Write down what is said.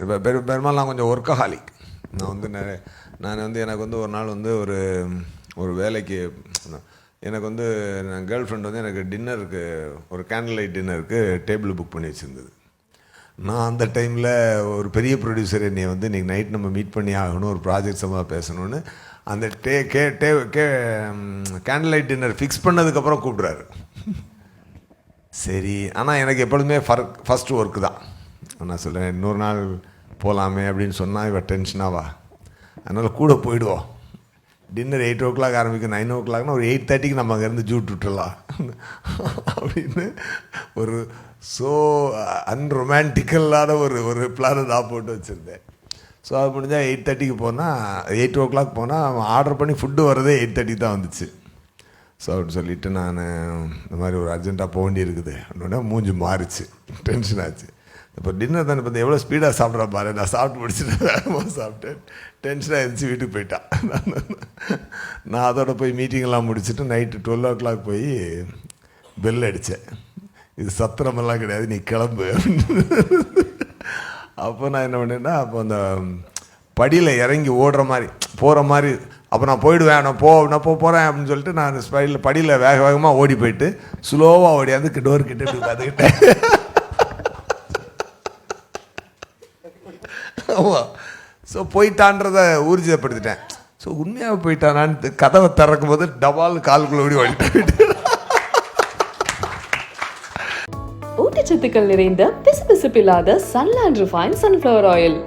இப்போ பெரும்பாலும் நான் கொஞ்சம் ஒர்க்கஹாலிக். எனக்கு ஒரு நாள் ஒரு வேலைக்கு எனக்கு நான் கேர்ள் ஃப்ரெண்ட் எனக்கு டின்னருக்கு ஒரு கேண்டில் லைட் டின்னருக்கு டேபிள் புக் பண்ணி வச்சுருந்தது. நான் அந்த டைமில் ஒரு பெரிய ப்ரொடியூசர் என்னை இன்றைக்கி நைட் நம்ம மீட் பண்ணி ஆகணும், ஒரு ப்ராஜெக்ட் சம்மந்தமாக பேசணும்னு அந்த கேண்டில் லைட் டின்னர் ஃபிக்ஸ் பண்ணதுக்கப்புறம் கூப்பிட்றாரு. சரி, ஆனால் எனக்கு எப்பொழுதுமே ஃபஸ்ட்டு ஒர்க்கு தான். நான் சொல்கிறேன், இன்னொரு நாள் போகலாமே அப்படின்னு சொன்னால் இவள் டென்ஷனாவா, அதனால் கூட போயிடுவோம். டின்னர் 8 o'clock ஆரம்பிக்கும், 9 o'clockனா ஒரு 8:30 நம்ம அங்கேருந்து ஜூட் விட்டுடலாம் அப்படின்னு ஒரு அன்ரொமான்டிக்கலான ஒரு பிளானை தான் போட்டு வச்சுருந்தேன். ஸோ அது முடிஞ்சால் 8:30 போனால் 8 o'clock போனால் அவன் ஆர்டர் பண்ணி ஃபுட்டு வரதே 8:30 தான் வந்துச்சு. ஸோ அப்படின்னு சொல்லிவிட்டு நான் இந்த மாதிரி ஒரு அர்ஜென்ட்டாக போக வேண்டி இருக்குது அப்படின்னா மூஞ்சி மாறிச்சு, டென்ஷன் ஆச்சு. இப்போ டின்னர் தானே இப்போ எவ்வளோ ஸ்பீடாக சாப்பிட்றா பாரு, நான் சாப்பிட்டு முடிச்சுட்டு வேகமாக சாப்பிட்டேன், டென்ஷனாக இருந்துச்சு, வீட்டுக்கு போயிட்டான். நான் அதோட போய் மீட்டிங்கெல்லாம் முடிச்சுட்டு நைட்டு 12 o'clock போய் பெல் அடித்தேன். இது சத்திரமெல்லாம் கிடையாது, நீ கிளம்பு அப்படின்னு. அப்போ நான் என்ன பண்ணேன்னா, அப்போ அந்த படியில் இறங்கி ஓடுற மாதிரி போகிற மாதிரி, அப்போ நான் போயிடுவேன், நான் போகிறேன் அப்படின்னு சொல்லிட்டு நான் படியில் வேக வேகமாக ஓடி போயிட்டு ஸ்லோவாக ஓடியாந்து டோர் கிட்ட இப்படி பார்த்துக்கிட்டேன். ஆமாம். ஸோ போயிட்டான்றதை ஊர்ஜிதப்படுத்திட்டேன். ஸோ உண்மையாக போயிட்டானான்னு கதவை திறக்கும் போது டபால் காலுக்குள்ள ஓடி ஓடிட்டு ஊட்டச்சத்துக்கள் நிறைந்த பிசுபிசுப்பில்லாத சன்லேண்ட் ரிஃபைன் சன்ஃப்ளவர் ஆயில்.